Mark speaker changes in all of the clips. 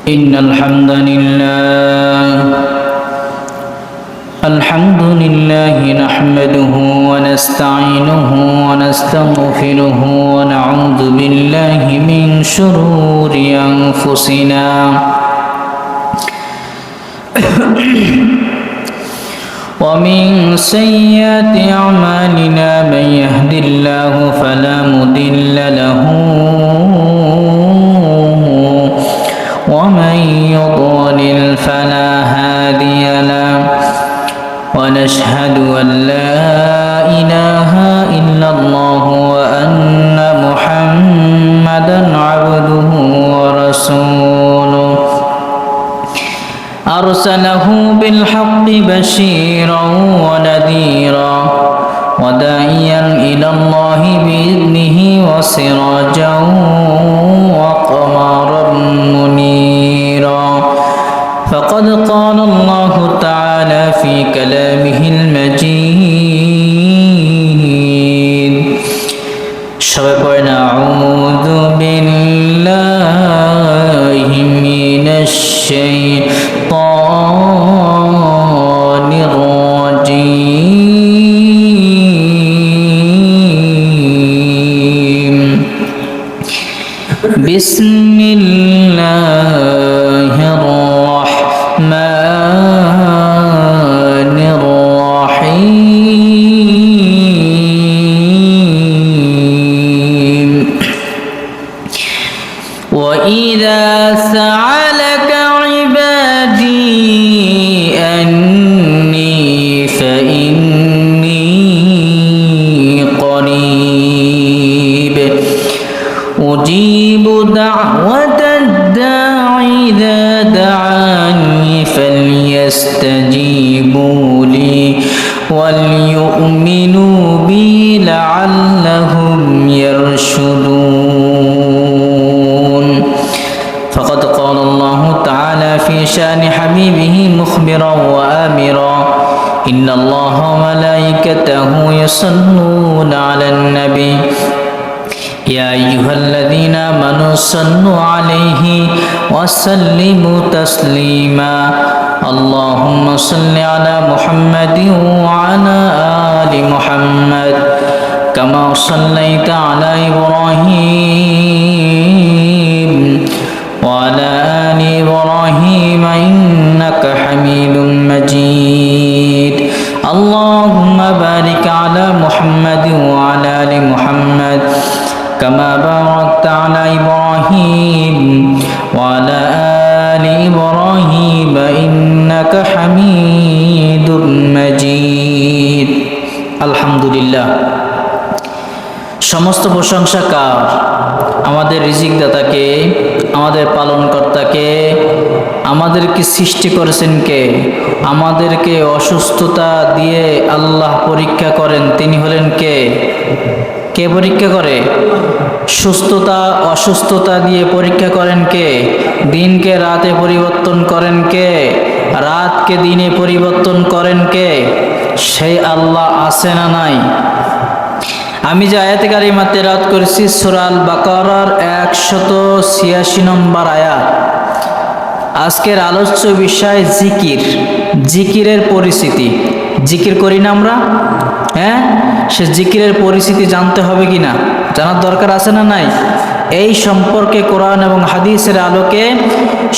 Speaker 1: إن الحمد لله نحمده ونستعينه ونستغفره ونعوذ بالله من شرور أنفسنا ومن سيئات أعمالنا من يهد الله فلا مضل له ومن يضلل فلا هادي له ونشهد أن لا إله إلا الله وأن محمدا عبده ورسوله أرسله بالحق بشيرا ونذيرا وداعيا إلى الله بإذنه وسراجا وقمرا منيرا فقد قال الله تعالى في كلامه المجيد أعوذ بالله من الشيطان الرجيم بسم الله الرحمن الرحيم وإذا سألك عبادي أني فإني قريب أجيب دعوة الداع إذا دعاني فليستجيبوا لي وليؤمنوا بي لعلهم يرشدون فقد قال الله تعالى في شأن حبيبه مخبرا وآمرا إن الله وملائكته يصلون على النبي يا أيها الذين آمنوا صلوا عليه وسلموا تسليما اللهم صل على محمد وعلى آل محمد كما صليت على إبراهيم وعلى آل إبراهيم إنك حميد مجيد اللهم بارك على محمد وعلى آل محمد كما باركت على إبراهيم وعلى آل إبراهيم إنك حميد مجيد الحمد لله সমস্ত প্রশংসা কার? আমাদের রিজিক দাতাকে, আমাদের পালনকর্তাকে। আমাদেরকে সৃষ্টি করেছেন কে? আমাদেরকে অসুস্থতা দিয়ে আল্লাহ পরীক্ষা করেন, তিনি হলেন কে? কে পরীক্ষা করে? সুস্থতা অসুস্থতা দিয়ে পরীক্ষা করেন কে? দিনকে রাতে পরিবর্তন করেন কে? রাতকে দিনে পরিবর্তন করেন কে? সেই আল্লাহ আছে না নাই? আমি যে আয়াতে কারিমা তেলাওয়াত করেছি সূরা আল বাকারার 186 নম্বর আয়াত। আজকের আলোচ্য বিষয় জিকির, জিকিরের পরিস্থিতি। জিকির করি না আমরা? হ্যাঁ, সে জিকিরের পরিস্থিতি জানতে হবে কিনা, জানার দরকার আছে না নাই? এই সম্পর্কে কোরআন এবং হাদিসের আলোকে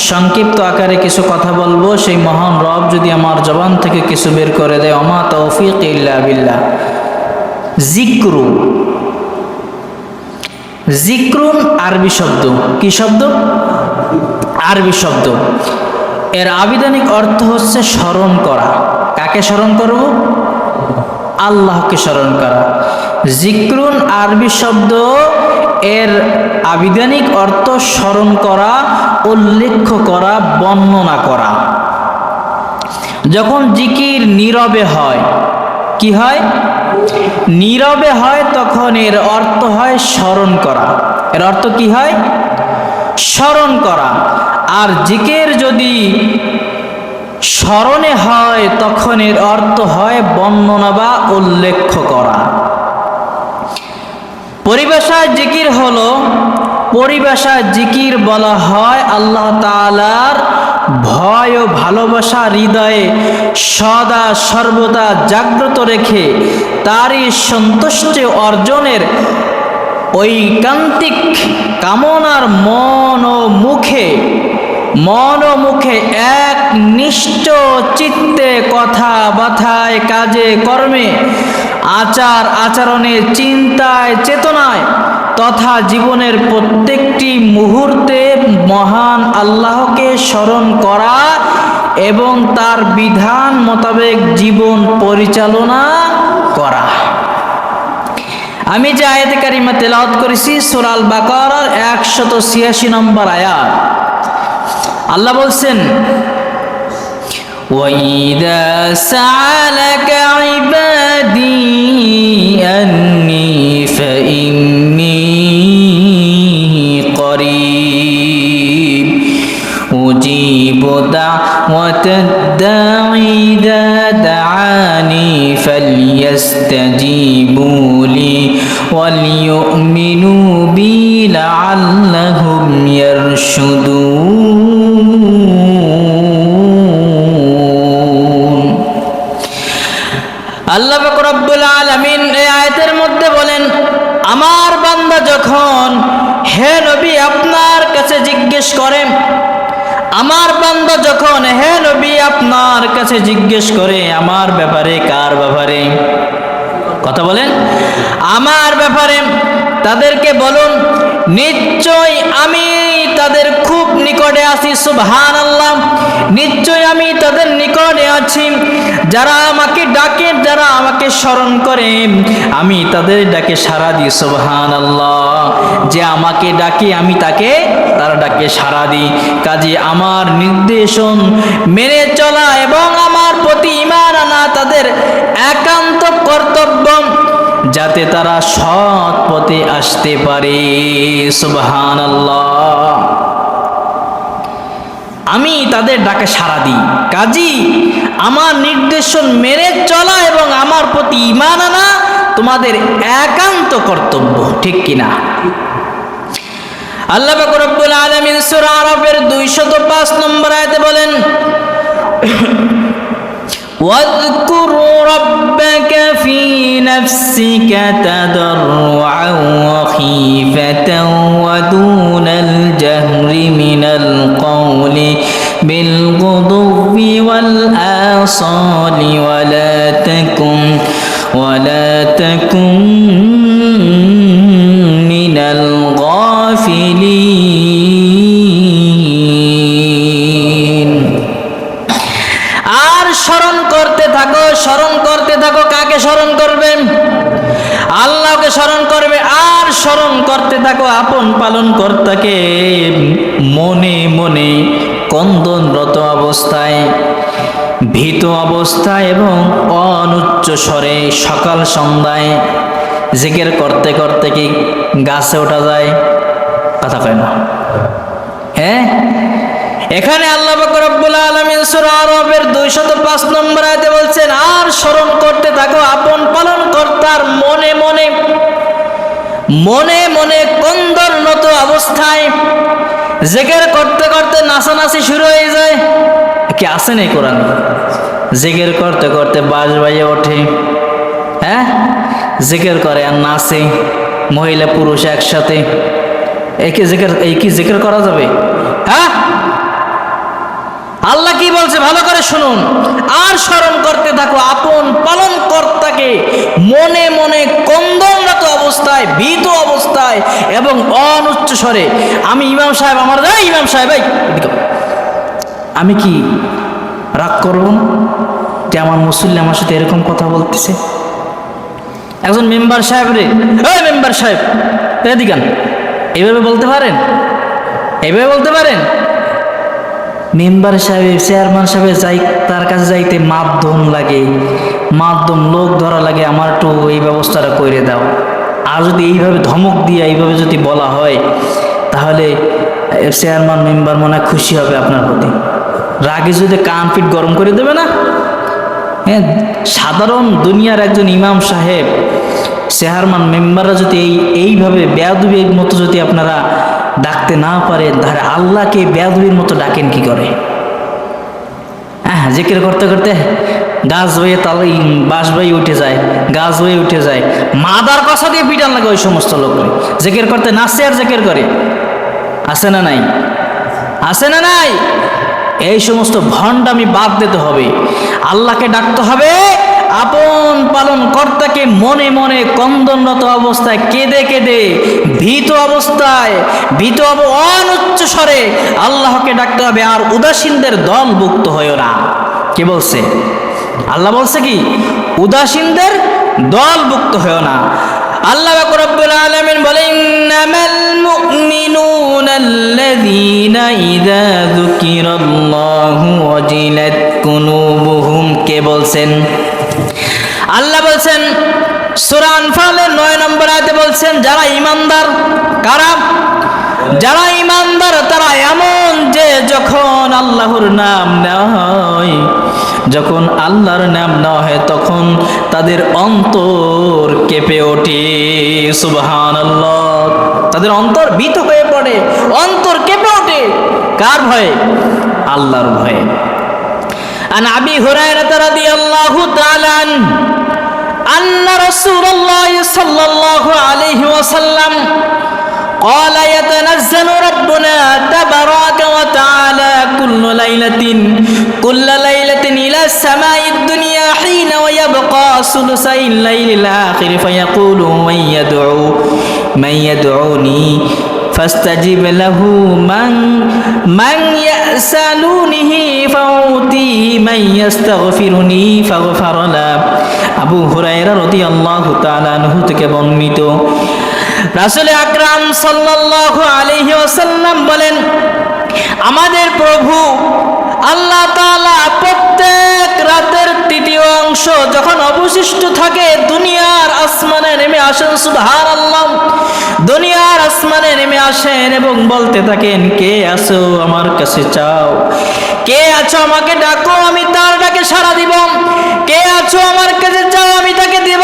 Speaker 1: সংক্ষিপ্ত আকারে কিছু কথা বলবো। সেই মহান রব যদি আমার জবান থেকে কিছু বের করে দেয়, ওমা তৌফিক ইল্লা বিল্লাহ। জিক্রু, জিক্রুন আরবি শব্দ। কি শব্দ? আরবি শব্দ। এর আবিধানিক অর্থ হচ্ছে স্মরণ করা। কাকে স্মরণ করব? আল্লাহকে স্মরণ করা। জিক্রুন আরবি শব্দ, এর আবিধানিক অর্থ স্মরণ করা, উল্লেখ করা, বর্ণনা করা। যখন জিকির নীরবে হয়, কি হয়? নীরবে হয়, তখন এর অর্থ হয় স্মরণ করা। এর অর্থ কি হয়? স্মরণ করা। আর জিকির যদি স্মরণে হয় তখন এর অর্থ হয় বর্ণনা বা উল্লেখ করা। পরিভাষায় জিকির হলো পরিভাষায় জিকির বলা হয় আল্লাহ তাআলার ভয় ও ভালোবাসা হৃদয়ে সদা সর্বদা জাগ্রত রেখে তারই সন্তুষ্টি অর্জনের ঐকান্তিক কামনার মন ও মুখে এক নিষ্ঠ চিত্তে কথা বাথায় কাজে কর্মে আচার আচরণে চিন্তায় চেতনায় তথা জীবনের প্রত্যেকটি মুহূর্তে মহান আল্লাহকে স্মরণ করা এবং তার বিধান মোতাবেক জীবন পরিচালনা করা। আমি যে আয়াতে কারিমা তেলাওয়াত করেছি সূরা আল বাকারার 186 নম্বর আয়াত। আল্লাহ বলছেন, وَإِذَا سَأَلَكَ عِبَادِي أَنِّي فَإِنِّي قَرِيبٌ أُجِيبُ دَعْوَةَ الدَّاعِ إِذَا دَعَانِي فَلْيَسْتَجِيبُوا لِي وَلْيُؤْمِنُوا بِي لَعَلَّهُمْ يَرْشُدُونَ। আল্লাহ পাক রব্বুল আলামিন এই আয়াতের মধ্যে বলেন, আমার বান্দা যখন হে নবী আপনার কাছে জিজ্ঞেস করে, আমার বান্দা যখন হে নবী আপনার কাছে জিজ্ঞেস করে আমার ব্যাপারে, কার ব্যাপারে কথা বলেন, আমার ব্যাপারে, তাদেরকে বলুন নিশ্চয় আমি তাদের খুব নিকটে আছি। সুবহানাল্লাহ, নিশ্চয় আমি তাদের নিকটে আছি। যারা আমাকে ডাকে, যারা আমাকে স্মরণ করে, আমি তাদের ডাকে সাড়া দিই। সুবহানাল্লাহ, যে আমাকে ডাকে আমি তার ডাকে সাড়া দিই। কাজে আমার নির্দেশন মেনে চলা এবং আমার প্রতি ঈমান আনা তাদের একান্ত কর্তব্য, যাতে তারা সৎ পথে আসতে পারে। সুবহানাল্লাহ, আমি তাদের ডাকে সাড়া দিই। কাজী আমার নির্দেশন মেনে চলা এবং আমার প্রতি ঈমান আনা তোমাদের একান্ত কর্তব্য, ঠিক কিনা? আল্লাহ পাক রব্বুল আলামিন সূরা আরাফের 205 নম্বর আয়াতে বলেন, واذكر ربك في نفسك تضرعا وخيفة ودون الجهر من القول بالغضو والآصال ولا تكن من الغافلين। আর স্মরণ করতে থাকো। কাকে স্মরণ করবেন? আল্লাহকে স্মরণ করবে। আর স্মরণ করতে থাকো আপন পালন কর্তাকে, মনে মনে কন্দনরত অবস্থায়, ভীত অবস্থায় এবং অনুচ্চ স্বরে সকাল সন্ধ্যায় জিকির করতে করতে কি গাছে ওঠা যায়? কথা কয় না? হ্যাঁ, এখানে আল্লাহ পাক রব্বুল আলামিন সূরা আরাফের 205 নম্বর আয়াতে বলছেন, আর স্মরণ করতে থাকো আপন পালন কর্তার মনে মনে কন্দনরত অবস্থায়। জিকির করতে করতে নাচানাচি শুরু হয়ে যায়, কি আছে না কোরআনে? জিকির করতে করতে বাজ বাইয়ে ওঠে, হ্যাঁ, জিকির করে আর নাচে, মহিলা পুরুষ একসাথে। এই কি জিকির করা যাবে? হ্যাঁ, আল্লাহ কি বলছে ভালো করে শুনুন। আর স্মরণ করতে থাকো আপন পালন কর্তাকে মনে মনে কন্দনরত অবস্থায়, ভীত অবস্থায় এবং অনুচ্চ স্বরে। আমি ইমাম সাহেব, আমার ইমাম সাহেব, আমি কি রাগ করব না যে আমার মুসল্লি আমার সাথে এরকম কথা বলতেছে? একজন মেম্বার সাহেব রে, ওই মেম্বার সাহেব এদিকে এইভাবে বলতে পারেন? এইভাবে বলতে পারেন? মেম্বার সাহেব, চেয়ারম্যান সাহেব তার কাছে যাইতে মাধ্যম লাগে, লোক ধরা লাগে, আমার একটু এই ব্যবস্থাটা করে দাও। আর যদি এইভাবে ধমক দিয়ে এইভাবে যদি বলা হয়, তাহলে চেয়ারম্যান মেম্বার মনে হয় খুশি হবে আপনার প্রতি। রাগে যদি কান পিঠ গরম করে দেবে না? হ্যাঁ, সাধারণ দুনিয়ার একজন ইমাম সাহেব, চেয়ারম্যান মেম্বাররা যদি এইভাবে বেয়াদবির মতো যদি আপনারা ডাকতে না পারে, তাহলে আল্লাহকে বেয়াদবির মতো ডাকেন কি করে? হ্যাঁ, জিকির করতে করতে গাছ বয়ে তালে বাঁশ বয়ে উঠে যায়, গাছ বয়ে উঠে যায়, মাদার কষা দিয়ে পিটান লাগে ওই সমস্ত লোককে। জিকির করতে নাচে আর জিকির করে, আছে না নাই? আছে না নাই? এই সমস্ত ভণ্ডামি বাদ দিতে হবে। আল্লাহকে ডাকতে হবে, আপন পালন কর্তাকে মনে মনে কন্দনরত অবস্থায় কেঁদে কেঁদে ভীত অবস্থায় অনুচ্চ স্বরে আল্লাহকে ডাকতে হবে। আর উদাসীনদের দলভুক্ত হয়েও না। কে বলছে? আল্লাহ বলছে কি? উদাসীনদের দলভুক্ত হয়েও না। আল্লাহ রাব্বুল আলামিন বলেন, ইন্নামাল মুমিনুনা আল্লাযীনা ইযা যুকিরাল্লাহু ওয়াজিলাত কুলুবুহুম। কে বলছেন? আল্লাহ বলছেন সূরা আনফালের 9 নম্বর আয়াতে বলছেন, যারা ঈমানদার। কারা? যারা ঈমানদার তারা এমন যে যখন আল্লাহর নাম নেওয়া হয়, যখন আল্লাহর নাম নেওয়া হয় তখন তাদের অন্তর কেঁপে ওঠে। সুবহানাল্লাহ। তাদের অন্তর ভীত হয়ে পড়ে, অন্তর কেঁপে ওঠে। কার ভয়ে? আল্লাহর ভয়ে। আন আবি হুরায়রা রাদিয়াল্লাহু তাআলা আন্না রাসূলুল্লাহ সাল্লাল্লাহু আলাইহি ওয়াসাল্লাম قال يتنزل ربنا تبارك وتعالى كل ليلة إلى السماء الدنيا حين ويبقى ثلثي الليل الآخر فيقول من يدعوني فاستجب له من يسألونه فأعطيه من يستغفرني فاغفر له। আবু হুরায়রা রাদিয়াল্লাহু তাআলা আনহু থেকে বর্ণিত, রাসূল আকরাম সাল্লাল্লাহু আলাইহি ওয়াসাল্লাম বলেন, আমাদের প্রভু আল্লাহ তাআলা প্রত্যেক রাতের তৃতীয় অংশ যখন অবশিষ্ট থাকে দুনিয়ার আসমানে নেমে আসেন। সুবহানাল্লাহ। দুনিয়ার আসমানে নেমে আসেন এবং বলতে থাকেন, কে আছো আমার কাছে চাও, কে আছো আমাকে ডাকো আমি তার ডাকে সাড়া দিব, কে আছো আমার কাছে চাও আমি তাকে দিব,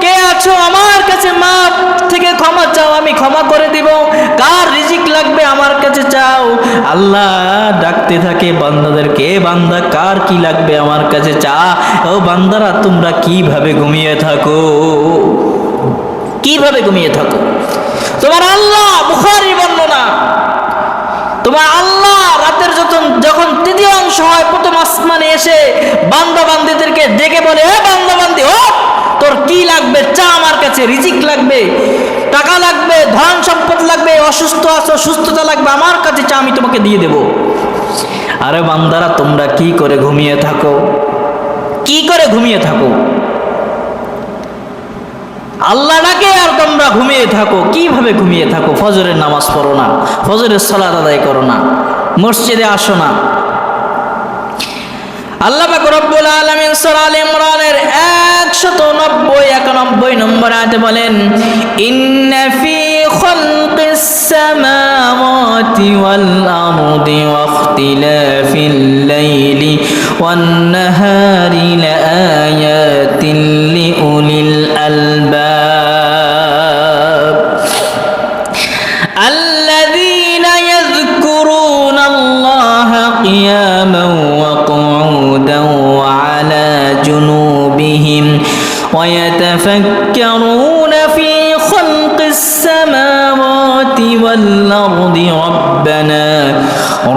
Speaker 1: কে আছো আমার কাছে মাপ থেকে ক্ষমা চাও আমি ক্ষমা করে দিব, কার রিজিক লাগবে আমার কাছে চাও। আল্লাহ ডাকতে থাকে বান্দাদেরকে, বান্দা কার কি লাগবে আমার কাছে চা। ও বান্দারা, তোমরা কিভাবে ঘুমিয়ে থাকো? কিভাবে ঘুমিয়ে থাকো? তোমার আল্লাহ, বুখারী বর্ণনা, তোমার আল্লাহ রাতের যখন তৃতীয় অংশ হয় প্রথম আসমানে এসে বান্দা বান্দীদেরকে ডেকে বলে, হে বান্দা বান্দী, ও তোর কি লাগবে চা আমার কাছে, রিজিক লাগবে, টাকা লাগবে, ধন সম্পদ লাগবে, অসুস্থ আছো সুস্থতা লাগবে, আমার কাছে চা আমি তোমাকে দিয়ে দেব। আরে বান্দারা, তোমরা কি করে ঘুমিয়ে থাকো? কি করে ঘুমিয়ে থাকো? আল্লাহ ডাকে আর তোমরা ঘুমিয়ে থাকো। কিভাবে ঘুমিয়ে থাকো? ফজরের নামাজ পড়ো না, ফজরের সালাত আদায় করো না, মসজিদে আসো না। আল্লাহ পাক রব্বুল আলামিন সূরা আলে ইমরানের 191 নম্বর আয়াতে বলেন, ইন্না ফি খালকিস সামাওয়াতি ওয়াল আরদি ওয়া ইখতিলাফিল লাইলি ওয়ান নাহারি লাআয়াতিন লিউলিল আলবাব আল্লাযীনা ইয়াযকুরুনাল্লাহা কিয়ামান ওয়া qu'udan ওয়া আলা জুনুবিহিম ওয়া ইয়াতাফাক্কারুনা ফি খালকিস সামাওয়াতি ওয়াল আরদি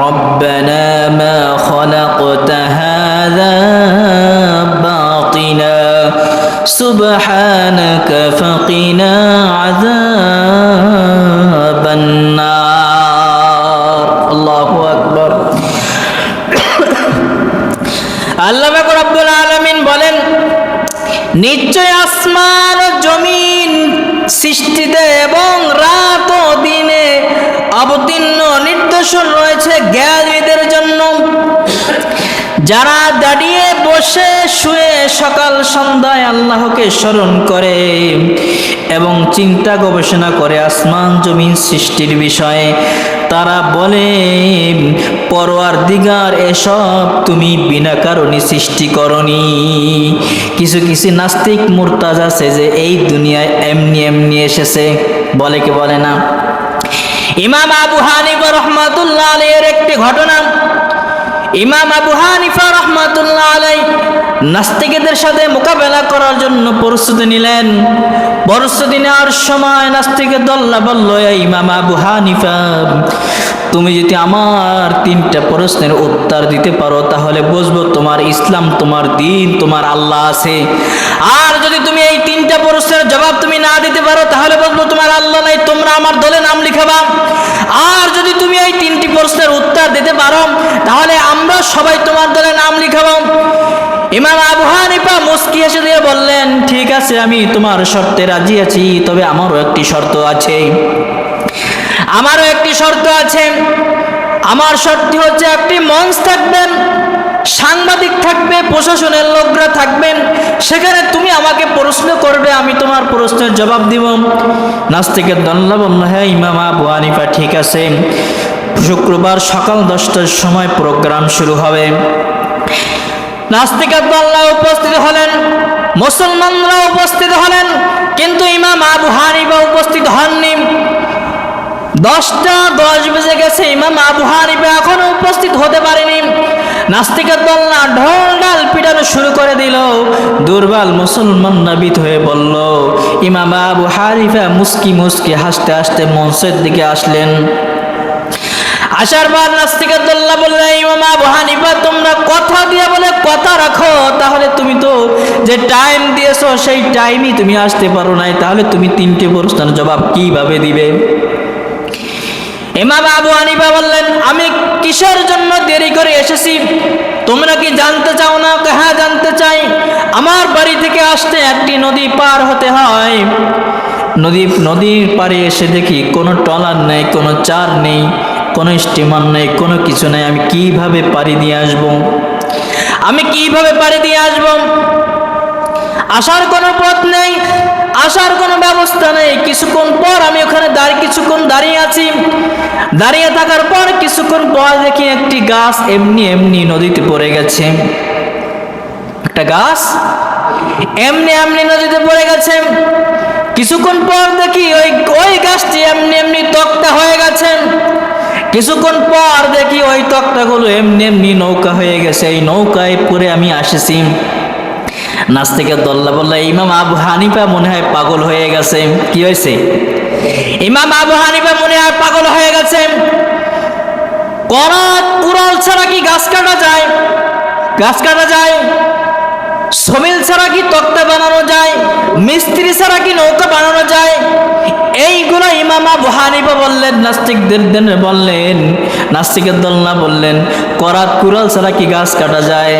Speaker 1: রব্বানা মা খালাকতা হাযা বাতিলা সুবহানাকা ফাকিনা আযাবান নার। আল্লাহু আকবার। আল্লাহ পাক রব্বুল আলামিন বলেন, নিশ্চয় আসমান ও জমিন সৃষ্টিতে এবং রাত ও দিনে অবতীর্ণ নির্দেশন রয়েছে জ্ঞানীদের জন্য, যারা দাঁড়িয়ে বসে শুয়ে সকাল সন্ধ্যায় আল্লাহকে স্মরণ করে এবং চিন্তা গবেষণা করে আসমান জমিন সৃষ্টির বিষয়ে। তারা বলে, পরওয়ারদিগার, এসব তুমি বিনা কারণে সৃষ্টি করনি। কিছু কিছু নাস্তিক মুরতাজ আছে যে এই দুনিয়ায় এমনি এমনি এসেছে, বলে কি বলে না? ইমাম আবু হানিফা রাহমাতুল্লাহ আলাইহির একটি ঘটনা। ইমাম আবু হানিফা রাহমাতুল্লাহ আলাইহি নাস্তিকদের সাথে মোকাবেলা করার জন্য প্রস্তুতি নিলেন। প্রস্তুতি নেওয়ার সময় নাস্তিকের দল্লা বলল, ইমাম আবু হানিফা, তুমি যদি আমার 3টা প্রশ্নের উত্তর দিতে পারো তাহলে বুঝবো তোমার ইসলাম, তোমার দ্বীন, তোমার আল্লাহ আছে। আর যদি তুমি এই 3টা প্রশ্নের জবাব তুমি না দিতে পারো তাহলে বুঝবো তোমার আল্লাহ নাই, তোমরা আমার দলে নাম লিখাবা। আর যদি তুমি এই 3টি প্রশ্নের উত্তর দিতে পারো তাহলে আমরা সবাই তোমার দলে নাম লিখাবো। ইমাম আবু হানিফা মুস্কি হেসে দিয়ে বললেন, ঠিক আছে, আমি তোমার শর্তে রাজি আছি, তবে আমারও একটি শর্ত আছে। আমার শর্ত হচ্ছে একটি মঞ্চ থাকবেন, সাংবাদিক থাকবে, প্রশাসনের লোকরা থাকবেন, সেখানে তুমি আমাকে প্রশ্ন করবে, আমি তোমার প্রশ্নের জবাব দিব। নাস্তিকের দল্লা বলল, হ্যাঁ ইমাম আবু হানিফা, ঠিক আছে, শুক্রবার সকাল 10টার সময় প্রোগ্রাম শুরু হবে। নাস্তিকের দল্লা উপস্থিত হলেন, মুসলমানরা উপস্থিত হলেন, কিন্তু ইমাম আবু হানিফা উপস্থিত হননি। 10টা 10 বেজে গেছে, ইমাম আবু হানিফা এখনো উপস্থিত হতে পারেনি। নাস্তিকের দল্লা ঢোল ঢাল পিটানো শুরু করে দিল। দুর্বল মুসলমানরা ভীত হয়ে বলল, ইমাম আবু হানিফা মুস্কি মুস্কি হাসতে হাসতে মঞ্চের দিকে আসলেন। আসার পর নাস্তিকের দল্লা বললেন, ইমাম আবু হানিফা, তোমরা কথা দিয়ে বলে কথা রাখো, তাহলে তুমি তো যে টাইম দিয়েছো সেই টাইমই তুমি আসতে পারো নাই, তাহলে তুমি 3টে প্রশ্নের জবাব কিভাবে দিবে? ইমাম আবু হানিফা বললেন, আমি কিসের জন্য দেরি করে এসেছি তোমরা কি জানতে চাও না? হ্যাঁ জানতে চাই। আমার বাড়ি থেকে আসতে একটি নদী পার হতে হয়। নদীর পাড়ে এসে দেখি কোনো ট্রলার নেই, কোনো চার নেই, কোনো স্টিমার নেই, কোনো কিছু নেই। আমি কিভাবে পাড়ি দিয়ে আসবো? আসার কোনো পথ নেই, আসার কোনো ব্যবস্থা নেই। কিছুক্ষণ পর আমি ওখানে কিছুক্ষণ দাঁড়িয়ে আছি। দাঁড়িয়ে থাকার পর কিছুক্ষণ পর দেখি একটি গাছ এমনি এমনি নদীতে পড়ে গেছে। একটা গাছ এমনি এমনি নদীতে পড়ে গেছে। কিছুক্ষণ পর দেখি ওই গাছটি এমনি এমনি তক্তা হয়ে গেছে। কিছুক্ষণ পর দেখি ওই তক্তাগুলো এমনি এমনি নৌকা হয়ে গেছে। এই নৌকায় পরে আমি আসেছি। নাস্তিকের দল্লা বলল, ইমাম আবু হানিফা মনে হয় পাগল হয়ে গেছে। কি হয়েছে? ইমাম আবু হানিফা মনে হয় পাগল হয়ে গেছে। করাত কুড়াল ছাড়া কি গাছ কাটা যায়? সমিল ছাড়া কি তক্তা বানানো যায়? মিস্ত্রি ছাড়া কি নৌকা বানানো যায়? এইগুলো ইমাম আবু হানিফা বললেন, নাস্তিকের দল্লা বললেন, করাত কুড়াল ছাড়া কি গাছ কাটা যায়?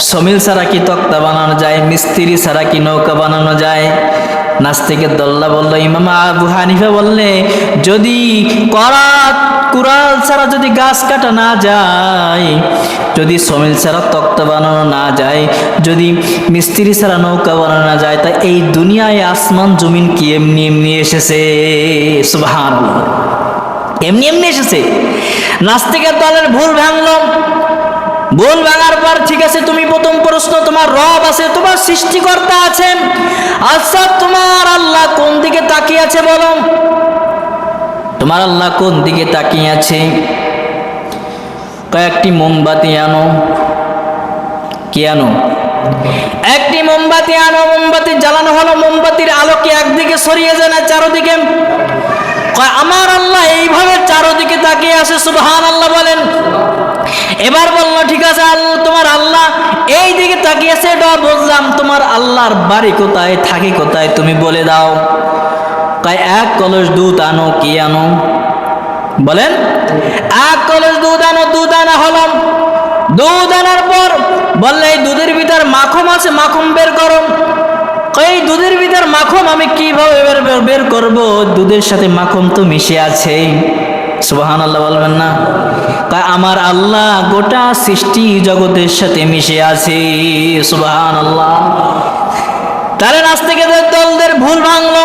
Speaker 1: সমিল ছাড়া কি তক্তা বানানো যায়? মিস্ত্রি ছাড়া কি নৌকা বানানো যায়? নাস্তিকের দল্লা বলল, ইমাম আবু হানিফা বললে, যদি করাত কুড়াল ছাড়া যদি গাছ কাটা না যায়, যদি সমিল ছাড়া তক্তা বানানো না যায়, যদি মিস্ত্রি ছাড়া নৌকা বানানো না যায়, তা এই দুনিয়ায় আসমান জমিন কি এমনি এমনি এসেছে? সুবহানাল্লাহ, এমনি এমনি এসেছে। নাস্তিকের দলের ভুল ভাঙার পর, ঠিক আছে, তুমি প্রথম প্রশ্ন, তোমার রব আছে, তোমার সৃষ্টিকর্তা আছেন, আচ্ছা তোমার আল্লাহ কোন দিকে তাকিয়ে আছে বলো? তোমার আল্লাহ কোন দিকে তাকিয়ে আছে? কয়েকটি মোমবাতি আনো। কি আনো? একটি মোমবাতি আনো। মোমবাতি জ্বালানো হলো। মোমবাতির আলো কি একদিকে ছড়িয়ে যায় না চারদিকে? আমার আল্লাহ এইভাবে চারদিকে তাকিয়ে আছে। সুবহানাল্লাহ বলেন। এবার বললো, ঠিক আছে, তোমার আল্লাহ এই দিকে তাকিয়েছে, এটা বুঝলাম। তোমার আল্লাহর বাড়ি কোথায়, থাকে কোথায়, তুমি বলে দাও। এক কলস দুধ আনো। কি আনো? বলেন। এক কলস দুধ আনো। দুধ আনা হলো। দুধ আনার পর বললে, এই দুধের ভিতর মাখন আছে, মাখন বের করো। এই দুধের ভিতর মাখন আমি কিভাবে বের করব? দুধের সাথে মাখন তো মিশে আছে। সুবহানাল্লাহ বলবেন না? তাই আমার আল্লাহ গোটা সৃষ্টি জগতের সাথে মিশে আছে। সুবহানাল্লাহ। তাহলে নাস্তিকদের দলদের ভুল ভাঙলো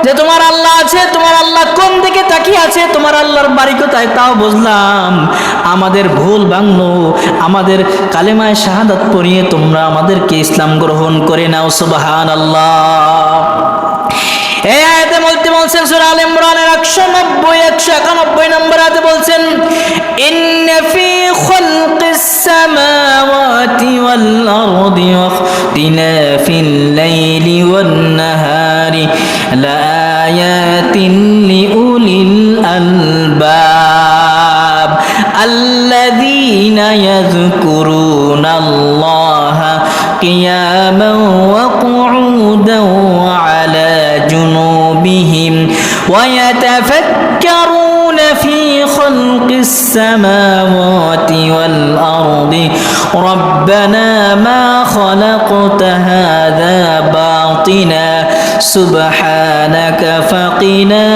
Speaker 1: যে তোমার আল্লাহ আছে, তোমার আল্লাহ কোন দিকে তাকিয়ে আছে, তোমার আল্লাহর বাড়ি কোথায় তাও বুঝলাম। আমাদের ভুল ভাঙলো। আমাদের কালেমায় শাহাদাত পড়িয়ে তোমরা আমাদেরকে ইসলাম গ্রহণ করে নাও। সুবহানাল্লাহ। এই আয়াতে বলছেন সূরা আলে ইমরানের 191 নম্বর আয়াতে বলছেন ইন্না ফি খালকিস সামাওয়াতি ওয়াল আরদি ওয়াখতিলাফিল লাইলি ওয়ান নাহারি লাআয়াতিন লিউলিল আলবাব আল্লাযীনা ইয়াযকুরুনাল্লাহা কিয়ামান ওয়া qu'udan ওয়া আলা جنوبهم ويتفكرون في خلق السماوات والأرض ربنا ما خلقت هذا باطلا سبحانك فقنا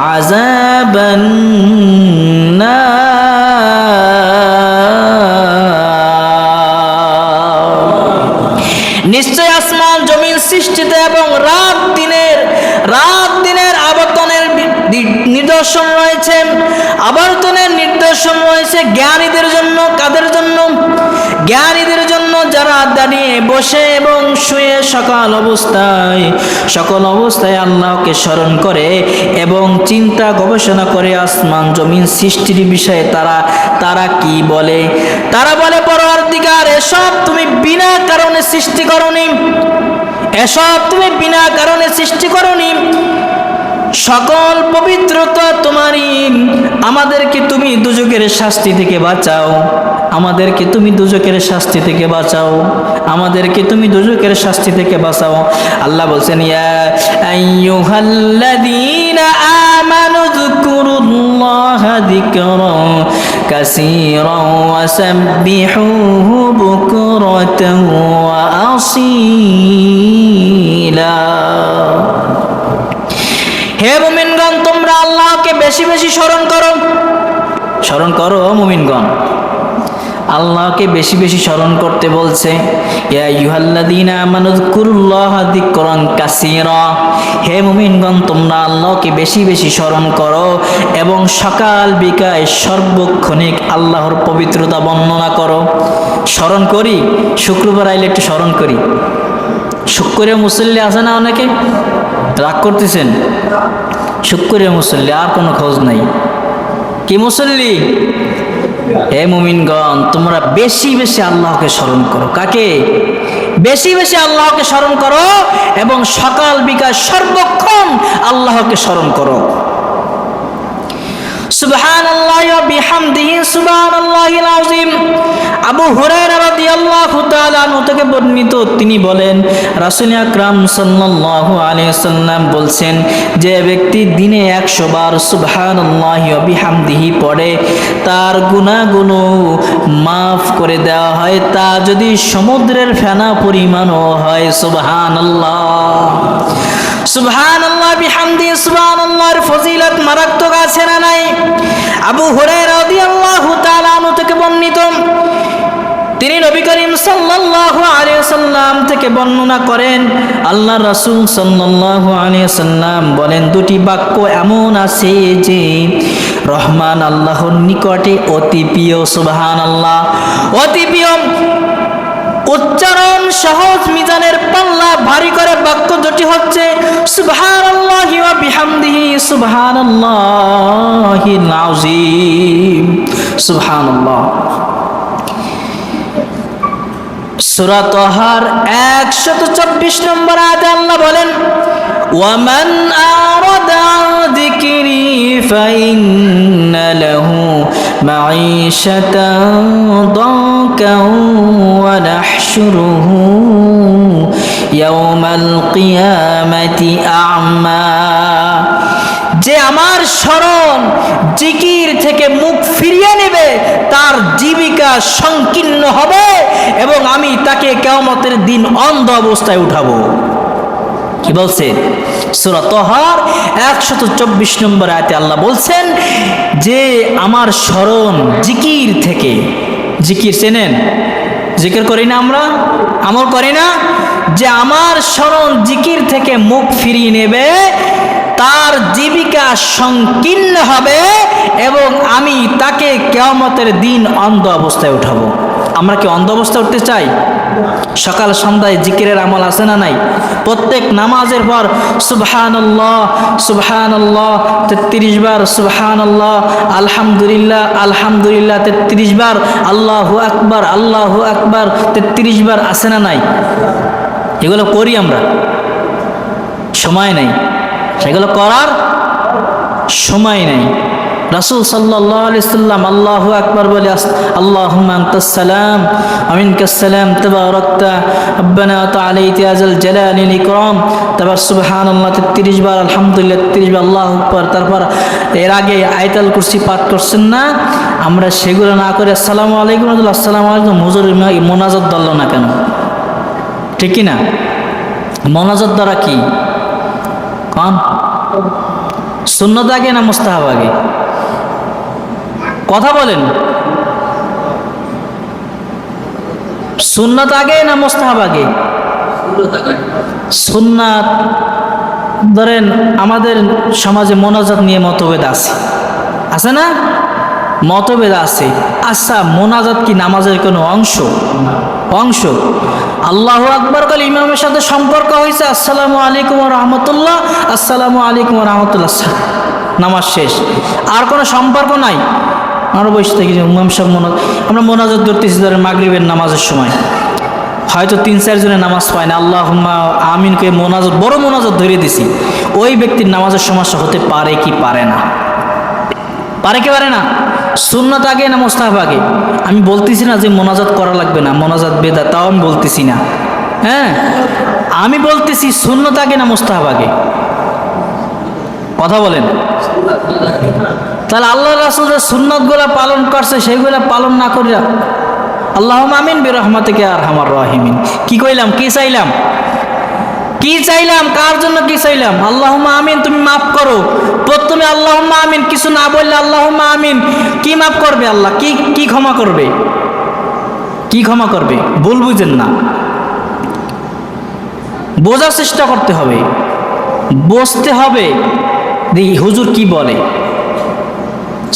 Speaker 1: عذاب النار নিশ্চয় আসমান জমিন সৃষ্টিতে এবং রাত দিনের আবর্তনের নিদর্শন রয়েছে, আবর্তনের নিদর্শন রয়েছে জ্ঞানীদের জন্য। কাদের জন্য? জ্ঞানীদের জন্য, যারা দাঁড়িয়ে বসে এবং শুয়ে সকল অবস্থায় আল্লাহকে স্মরণ করে এবং চিন্তা গবেষণা করে আসমান জমিন সৃষ্টির বিষয়ে তারা কি বলে? তারা বলে, পরওয়ারদিগার, এসব তুমি বিনা কারণে সৃষ্টি করনি, এসব তুমি বিনা কারণে সৃষ্টি করনি, সকল পবিত্রতা তোমারই। আমাদেরকে তুমি দুজকের শাস্তি থেকে বাঁচাও, আমাদেরকে তুমি দুজকের শাস্তি থেকে বাঁচাও, আমাদেরকে তুমি দুজকের শাস্তি থেকে বাঁচাও। আল্লাহ বলছেন, ইয়া আইয়ুহাল্লাযীনা আমানু যকুরুল্লাহা যিকরান কাসীরান ওয়া সাব্বিহুহু বুকরাতান ওয়া আসীলা। হে মুমিনগণ, তোমরা আল্লাহকে বেশি বেশি স্মরণ করো মুমিনগণ। আল্লাহকে বেশি বেশি স্মরণ করতে বলছে। ইয়া আইয়ুহাল্লাযীনা আমানু যকুরুল্লাহা যিকরান কাসীরা। হে মুমিনগণ, তোমরা আল্লাহকে বেশি বেশি স্মরণ করো এবং সকাল বিকাল সর্বক্ষণিক আল্লাহর পবিত্রতা বর্ণনা করো। স্মরণ করি, শুক্রবার আইলে একটু স্মরণ করি। শুক্রে মুসল্লি আছে না? অনেকে রাগ করতেছেন। শুক্রে মুসল্লি, আর কোনো খোঁজ নাই। কি মুসল্লি? হে মুমিনগণ, তোমরা বেশি বেশি আল্লাহকে স্মরণ করো। কাকে? বেশি বেশি আল্লাহকে স্মরণ করো এবং সকাল বিকাল সর্বক্ষণ আল্লাহকে স্মরণ করো। সুবহানাল্লাহি ওয়া বিহামদিহি সুবহানাল্লাহিল আযীম। আবু হুরায়রা রাদিয়াল্লাহু তাআলা আনহু থেকে বর্ণিত, তিনি বলেন, রাসূল আকরাম সাল্লাল্লাহু আলাইহি ওয়াসাল্লাম বলছেন, যে ব্যক্তি দিনে 100 বার সুবহানাল্লাহি ওয়া বিহামদিহি পড়ে, তার গুনাহগুলো মাফ করে দেওয়া হয়, তা যদি সমুদ্রের ফেনা পরিমাণও হয়। সুবহানাল্লাহ, সুবহানাল্লাহ বিহামদিহি সুবহানাল্লাহর ফজিলত মারাত্মক আছে না নাই? আবু হুরায়রা রাদিয়াল্লাহু তাআলা আনহু থেকে বর্ণিত, তিনি নবী করিম সাল্লাল্লাহু আলাইহি ওয়াসাল্লাম থেকে বর্ণনা করেন, আল্লাহর রাসূল সাল্লাল্লাহু আলাইহি ওয়াসাল্লাম বলেন, দুটি বাক্য এমন আছে যে রহমান আল্লাহর নিকটে অতি প্রিয়। সুবহানাল্লাহ, অতি প্রিয়। উচ্চারণ সহজ, মিজানের পাল্লা ভারী করে বাক্য দুটি হচ্ছে সুবহানাল্লাহি ওয়া বিহামদিহি সুবহানাল্লাহিল আযীম। সুবহানাল্লাহ। সূরা তাহার 124 নম্বর আয়াতে আল্লাহ বলেন, ওয়ামান আরাদা আন যিকরি ফাইন্না লাহু মাঈশাতান দানকান ওয়া নাহশুরুহু ইয়াওমাল কিয়ামাতি আ'মা। যে আমার স্মরণ জিকির থেকে মুখ ফিরিয়ে নেবে, তার জীবিকা সংকীর্ণ হবে এবং আমি তাকে কিয়ামতের দিন অন্ধ অবস্থায় উঠাবো। কি বলছে? সূরা তাহার 124 নম্বর আয়াতে আল্লাহ বলছেন যে আমার স্মরণ জিকির থেকে, জিকির চেনেন? জিকির করি না আমরা, আমল করি না? যে আমার স্মরণ জিকির থেকে মুখ ফিরিয়ে নেবে, তার জীবিকা সংকীর্ণ হবে এবং আমি তাকে কিয়ামতের দিন অন্ধ অবস্থায় উঠাবো। আমরা কি অন্ধ অবস্থা উঠতে চাই? সকাল সন্ধ্যায় জিকিরের আমল আছে না নাই? প্রত্যেক নামাজের পর সুবহানাল্লাহ সুবহানাল্লাহ 33 বার, সুবহানাল্লাহ, আলহামদুলিল্লাহ আলহামদুলিল্লাহ 33 বার, আল্লাহু আকবার 33 বার আছে না নাই? এগুলো করি আমরা, সময় নেই, সেগুলো করার সময় নেই। রাসূল সাল্লাল্লাহু আলাইহি সাল্লাম আল্লাহু আকবার বলে আল্লাহুম্মা আনতাস সালাম ওয়া মিনকাস সালাম তাবারাকতা রব্বানা ওয়া তাআলাইতা ইয়া যাল জালালি ওয়াল ইকরাম, তারপর সুবহানাল্লাহ 33 বার, আলহামদুলিল্লাহ 33 বার, আল্লাহু আকবার। তারপর এর আগে আয়াতুল কুরসি পাঠ করছেন না? আমরা সেগুলো না করে আসসালামু আলাইকুম আসসালামু আলাইকুম হুজুর মোনাজাত দল না কেন? ঠিক কি না? মোনাজাত দ্বারা কি কোন সুন্নাত আগে না মুস্তাহাব আগে? কথা বলেন, সুন্নাত আগে না মুস্তাহাব আগে? সুন্নাত। ধরেন আমাদের সমাজে মোনাজাত নিয়ে মতভেদ আছে না? মতভেদ আছে। আচ্ছা, মোনাজাত কি নামাজের কোনো অংশ? আল্লাহু আকবার বলে ইমামের সাথে সম্পর্ক হয়েছে, আসসালামু আলাইকুম ওয়া রাহমাতুল্লাহ, আসসালামু আলাইকুম ওয়া রাহমাতুল্লাহ, নামাজ শেষ। আর কোনো সম্পর্ক নাই। আমরা বসে থাকি ইমাম সাহেব আমরা মোনাজাত ধরতেছি, ধরেন মাগরিবের নামাজের সময় হয়তো 3-4 জনের নামাজ পায় না, আল্লাহুম্মা আমিনকে মোনাজাত, বড় মোনাজাত ধরে দিছি। ওই ব্যক্তির নামাজের সমস্যা হতে পারে কি পারে না? পারে কি পারে না? সুন্নাত আগে না মুস্তাহাব আগে? আমি বলতেছি না যে মোনাজাত করা লাগবে না, মোনাজাত বেদাত, তাও আমি বলতেছি না। হ্যাঁ, আমি বলতেছি সুন্নাত আগে না মুস্তাহাব আগে? কথা বলেন। তাহলে আল্লাহ রাসূল যে সুন্নাতগুলো পালন করছে সেইগুলো পালন না করিয়া আল্লাহুম্মা আমিন বিরহমাতিকা ইয়া আরহামার রাহিমিন কি কইলাম? কি চাইলাম? কার জন্য কি চাইলাম? আল্লাহুম্মা আমিন, তুমি মাফ করো। প্রথমে আল্লাহুম্মা আমিন, কিছু না বললে আল্লাহুম্মা আমিন। কি মাফ করবে আল্লাহ? কি ক্ষমা করবে? কি ক্ষমা করবে? ভুল বুঝেন না, বোঝার চেষ্টা করতে হবে, বুঝতে হবে দেখি হুজুর কি বলে।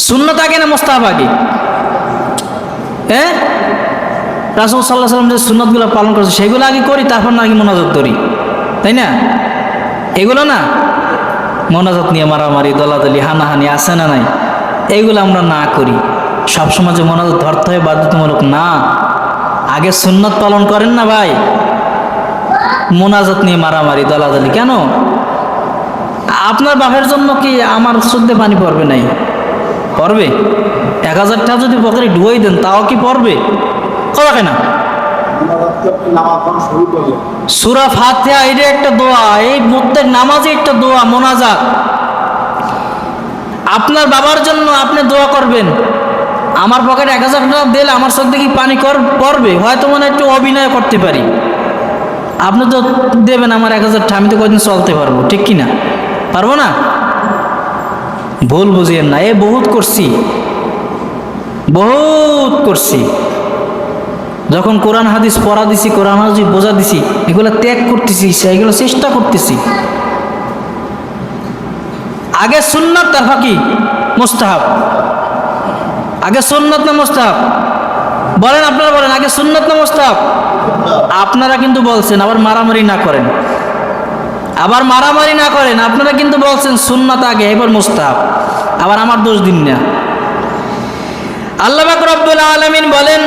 Speaker 1: সুন্নাত আগে না মুস্তাহাব আগে? হ্যাঁ, রাসূল সাল্লাল্লাহু আলাইহি ওয়াসাল্লাম যে সুন্নাতগুলো পালন করেছে সেগুলো আগে করি, তারপর না আগে মোনাজাত করি, তাই না? এগুলো না, মোনাজাত নিয়ে মারামারি, দলাদলি, হানাহানি আছে না নাই? এইগুলো আমরা না করি। সবসময় যে মোনাজাত ধরতে হয় বাধ্যতামূলক না। আগে সুন্নাত পালন করেন না ভাই, মোনাজাত নিয়ে মারামারি দলাদলি কেন? আপনার বাপের জন্য কি আমার চোখে পানি পড়বে নাই? পড়বে। 1000 টাকা যদি পকেটে ডুবাই দেন তাও কি পড়বে? কথা কেনা? সূরা ফাতিহা এটা একটা দোয়া, এই প্রত্যেক নামাজে একটা দোয়া, মোনাজাত। আপনার বাবার জন্য আপনি দোয়া করবেন। আমার পকেটে 1000 টাকা দিলে আমার চোখ দেখি পানি পড়বে? হয়তো মনে একটু অভিনয় করতে পারি। আপনি তো দেবেন আমার 1000 টাকা, আমি তো কদিন চলতে পারবো, ঠিক কিনা? পারবো না? ভুল বুঝিয়েন না, বহুত করছি। যখন কোরআন হাদিস পড়া দিছি, কোরআন হাদিস বোঝা দিছি, এগুলো ত্যাগ করতেছি, এগুলো চেষ্টা করতেছি। আগে সুন্নাত, তারপর কি মুস্তাহাব? আগে সুন্নাত না মুস্তাহাব? বলেন, আপনারা বলেন, আগে সুন্নাত না মুস্তাহাব? আপনারা কিন্তু বলছেন, আবার মারামারি না করেন, আপনারা কিন্তু বলছেন সুন্নাত আগে এবার মুস্তাহাব, আবার আমার দোষ দিন না। আল্লাহ পাক রব্বুল আলামিন বলেন,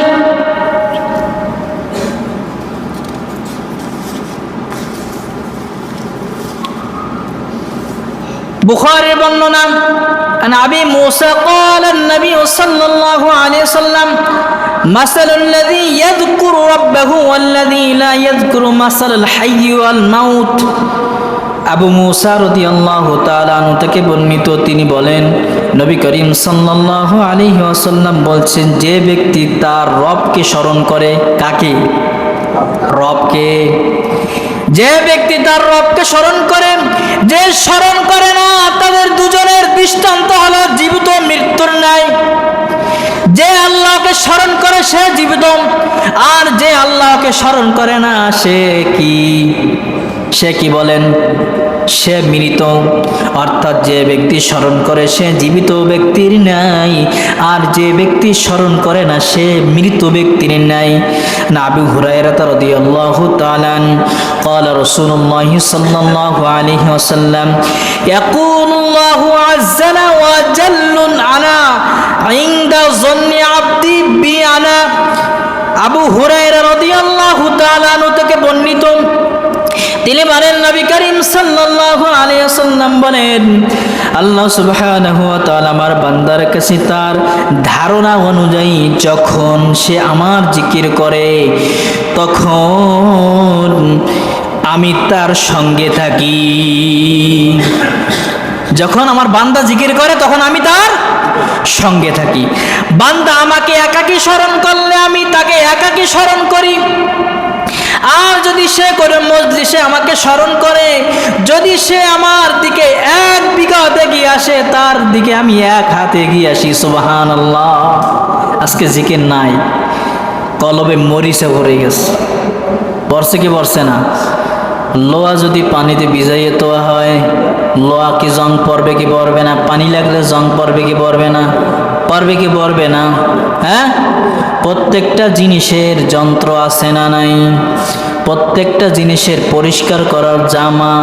Speaker 1: বুখারীর বর্ণনা, عن أبي موسى قال النبي صلى الله عليه وسلم مثل الذي يذكر ربه والذي لا يذكر مثل الحي والموت। আবু মুসা রাদিয়াল্লাহু তাআলা আনহু থেকে বর্ণিত, তিনি বলেন নবী করিম সাল্লাল্লাহু আলাইহি ওয়াসাল্লাম বলছেন, যে ব্যক্তি তার রবকে স্মরণ করে, কাকে? রবকে। যে ব্যক্তি তার রবকে স্মরণ করে, যে স্মরণ করে না, তাদের দুজনের দৃষ্টান্ত হলো জীবিত মৃত্যুর ন্যায়। যে আল্লাহকে স্মরণ করে সে জীবিত, আর যে আল্লাহকে স্মরণ করে না সে কি বলেন? সে মৃত, অর্থাৎ যে ব্যক্তি স্মরণ করে সে জীবিত ব্যক্তির ন্যায়, আর যে ব্যক্তি স্মরণ করে না সে মৃত ব্যক্তির ন্যায়। আবু হুরায়রা রাদিয়াল্লাহু তাআলা قال رسول الله صلى الله عليه وسلم يقول الله عز وجل على عند ظن عبدي بي انا। আবু হুরায়রা রাদিয়াল্লাহু তাআলা থেকে বর্ণিত, তিনি বলেন নবী করিম সাল্লাল্লাহু আলাইহি ওয়াসাল্লাম বলেন, আল্লাহ সুবহানাহু ওয়া তাআলা আমার বান্দার কাছে তার ধারণা অনুযায়ী যখন সে আমার জিকির করে তখন আমি তার সঙ্গে থাকি। যখন আমার বান্দা জিকির করে তখন আমি তার সঙ্গে থাকি। বান্দা আমাকে একাকী স্মরণ করলে আমি তাকে একাকী স্মরণ করি, আর যদি সে করে মজলিসে আমাকে স্মরণ করে, যদি সে আমার দিকে এক বিঘত এগিয়ে আসে তার দিকে আমি এক হাতে এগিয়ে আসি। সুবহানাল্লাহ। আজকে জিকির নাই, কলবে মরিচা ভরে গেছে। পড়ছে কি পড়ছে না? লোহা যদি পানিতে ভিজাইয়ে তোয়া হয়, লোহা কি জং পড়বে কি পড়বে না? পানি লাগলে জং পড়বে কি পড়বে না? পড়বে কি পড়বে না? হ্যাঁ, প্রত্যেকটা জিনিসের যন্ত্র আছে না নাই? প্রত্যেকটা জিনিসের পরিষ্কার করার জামা,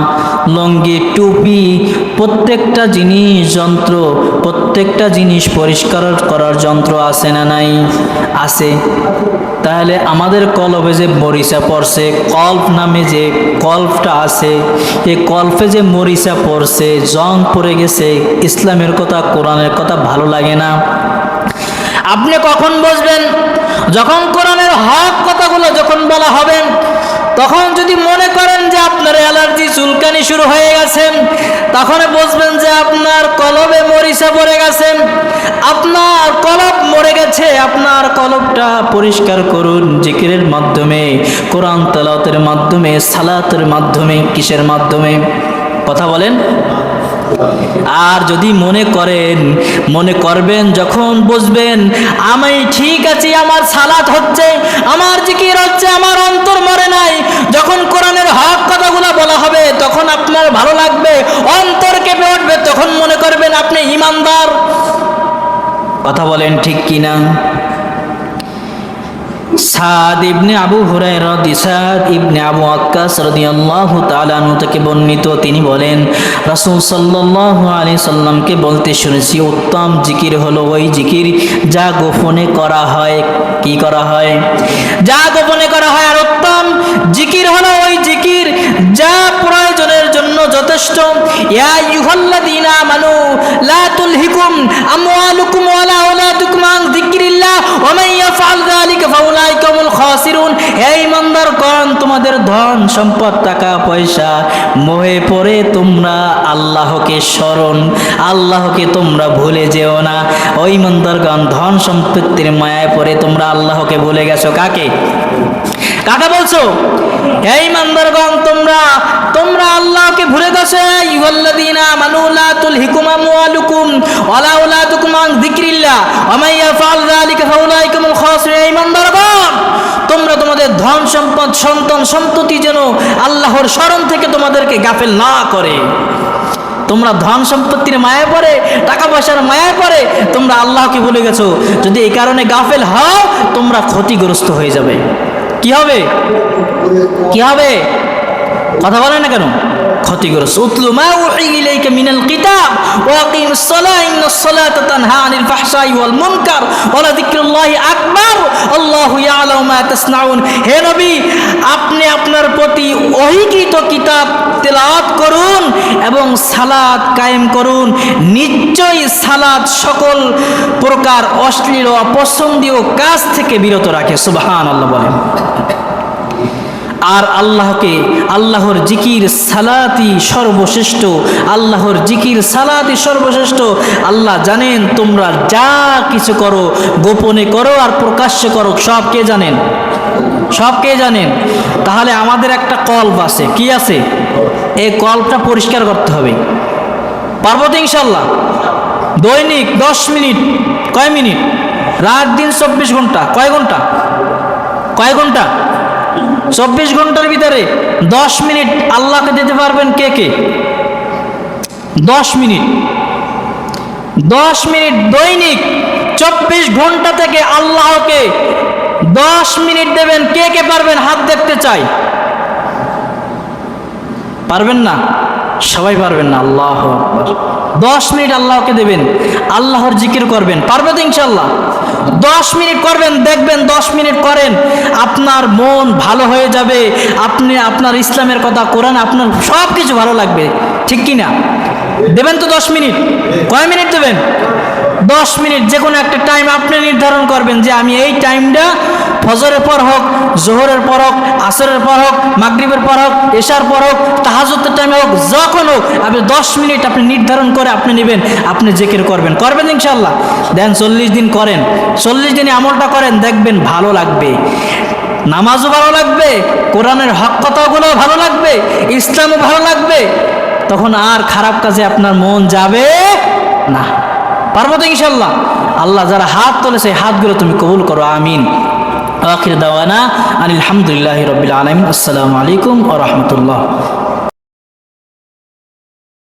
Speaker 1: লুঙ্গি, টুপি, প্রত্যেকটা জিনিস যন্ত্র, প্রত্যেকটা জিনিস পরিষ্কার করার যন্ত্র আছে না নাই? আছে। তাহলে আমাদের কলবে যে মরিচা পড়ছে, কল্প নামে যে কল্পটা আছে, এই কল্পে যে মরিচা পড়ছে, জং পড়ে গেছে, ইসলামের কথা কোরআনের কথা ভালো লাগে না। আপনি কখন বুঝবেন? যখন কোরআনের হক কথাগুলো যখন বলা হবে, তখন যদি মনে করেন যে আপনার অ্যালার্জি চুলকানি শুরু হয়ে গেছে, তখন বুঝবেন যে আপনার কলবে মরিচা পড়ে গেছে, আপনার কলব মরে গেছে। আপনার কলবটা পরিষ্কার করুন জিকিরের মাধ্যমে, কোরআন তেলাওয়াতের মাধ্যমে, সালাতের মাধ্যমে। কিসের মাধ্যমে? কথা বলেন। আর যদি মনে করবেন যখন বুঝবেন আমি ঠিক আছি, আমার সালাত হচ্ছে, আমার জিকির হচ্ছে, আমার অন্তর মরে নাই, যখন কোরআনের হক কথাগুলো বলা হবে তখন আপনার ভালো লাগবে, অন্তর কেঁপে উঠবে, তখন মনে করবেন আপনি ঈমানদার। কথা বলেন ঠিক কিনা? সাদ ইবনে আবু হুরায়রা সাদ ইবনে আবু ওয়াক্কাস রাদিয়াল্লাহু তাআলা আনহু থেকে বর্ণিত, তিনি বলেন রাসূল সাল্লাল্লাহু আলাইহি সাল্লামকে বলতে শুনেছি, উত্তম জিকির হলো ওই জিকির যা গোপনে করা হয়। কি করা হয়? যা গোপনে করা হয়। আর উত্তম জিকির হলো ওই জিকির যা প্রয়োজনের জন্য যথেষ্ট। ইয়া আইয়ুহাল্লাযীনা আমানু লা তুলহিকুম আমওয়ালুকুম ওয়ালা আওলাদুকুম আন যিকরিল্লাহ ওয়া মান ইয়াফআল যালিকা ফাউলাইকা হুমুল খাসিরুন। এই ইমানদারগণ, তোমাদের ধন সম্পদ টাকা পয়সা মোহে পড়ে তোমরা আল্লাহকে আল্লাহকে তোমরা ভুলে যেও না। ওই ইমানদারগণ, ধন সম্পত্তির মায়ায় পড়ে তোমরা আল্লাহকে ভুলে গেছো। কাকে বলছো? হে ইমানদারগণ, তোমরা আল্লাহকে ভুলে গেছো। আইয়ুহাল্লাযীনা আমানু লা তুলহিকুম আমওয়ালুকুম ওয়ালা আওলাদুকুম আন যিকরিল্লাহ ওয়া মান ইয়াফআল যালিকা ফাউলাইকা হুমুল খাসিরুন। হে ইমানদারগণ, তোমরা তোমাদের ধন সম্পদ সন্তান সন্ততি যেন আল্লাহর স্মরণ থেকে তোমাদেরকে গাফেল না করে। তোমরা ধন সম্পত্তির মায়ায় পড়ে, টাকা পয়সার মায়ায় পড়ে তোমরা আল্লাহকে ভুলে গেছো। যদি এই কারণে গাফেল হও, তোমরা ক্ষতিগ্রস্ত হয়ে যাবে। কি হবে? কথা বলেন না কেন? ক্ষতিগ্রস্ত। উতলু মা উহি ইলাইকা মিনাল কিতাব ওয়া আকিমিস সালাহ ইন্নাস সালাতা তানহা আনিল ফাহশাই ওয়াল মুনকার ওয়া লাযিকরুল্লাহি আকবার আল্লাহু ইয়ালামু মা তাসনাউন। হে নবী, আপনি আপনার প্রতি ওহীকৃত কিতাব তেলাওয়াত করুন এবং সালাত কায়েম করুন। নিশ্চয়ই সালাত সকল প্রকার অশ্লীল ও অপছন্দনীয় কাজ থেকে বিরত রাখে। সুবহানাল্লাহ বলেন। আর আল্লাহর জিকির সালাতি সর্বশ্রেষ্ঠ। আল্লাহর জিকির সালাতি সর্বশ্রেষ্ঠ। আল্লাহ জানেন তোমরা যা কিছু করো, গোপনে করো আর প্রকাশ্যে করো, সব কে জানেন? তাহলে আমাদের একটা কল্প আছে। কি আছে? এই কল্পটা পরিষ্কার করতে হবে। পারবো তো ইনশাল্লাহ? দৈনিক 10 মিনিট। কয় মিনিট? রাত দিন 24 ঘন্টা। কয় ঘন্টা? 24 ঘন্টার ভিতরে 10 মিনিট আল্লাহকে দিতে পারবেন কে? 10 মিনিট, 10 মিনিট দৈনিক 24 ঘন্টা থেকে আল্লাহকে 10 মিনিট দেবেন। কে কে পারবেন? হাত দেখতে চাই। পারবেন না? সবাই পারবেন না। আল্লাহু আকবার। 10 মিনিট আল্লাহকে দেবেন, আল্লাহর জিকির করবেন। পারবে তো ইনশাল্লাহ? 10 মিনিট করবেন, দেখবেন 10 মিনিট করেন, আপনার মন ভালো হয়ে যাবে। আপনি আপনার ইসলামের কথা, কোরআন, আপনার সব কিছু ভালো লাগবে। ঠিক কি না? দেবেন তো 10 মিনিট? কয় মিনিট দেবেন? 10 মিনিট। যে কোনো একটা টাইম আপনি নির্ধারণ করবেন যে আমি এই টাইমটা ফজরের পর হোক, জোহরের পর হোক, আসরের পর হোক, মাগরিবের পর হোক, এশার পর হোক, তাহাজ্জুদের টাইমে হোক, যখন হোক, আপনি 10 মিনিট আপনি নির্ধারণ করে আপনি নেবেন, আপনি জিকির করবেন। করবেন ইনশাল্লাহ? দেন 40 দিন করেন, 40 দিনে আমলটা করেন, দেখবেন ভালো লাগবে। নামাজও ভালো লাগবে, কোরআনের হক কথাগুলো ভালো লাগবে, ইসলামও ভালো লাগবে। তখন আর খারাপ কাজে আপনার মন যাবে না। পারবো তো ইনশাল্লাহ? আল্লাহ যারা হাত তুলেছে হাতগুলো তুমি কবুল করো, আমিন। আখির দাওয়ানা আনিল হামদুলিল্লাহি রাব্বিল আলামিন। আসসালামু আলাইকুম ওয়া রাহমাতুল্লাহ।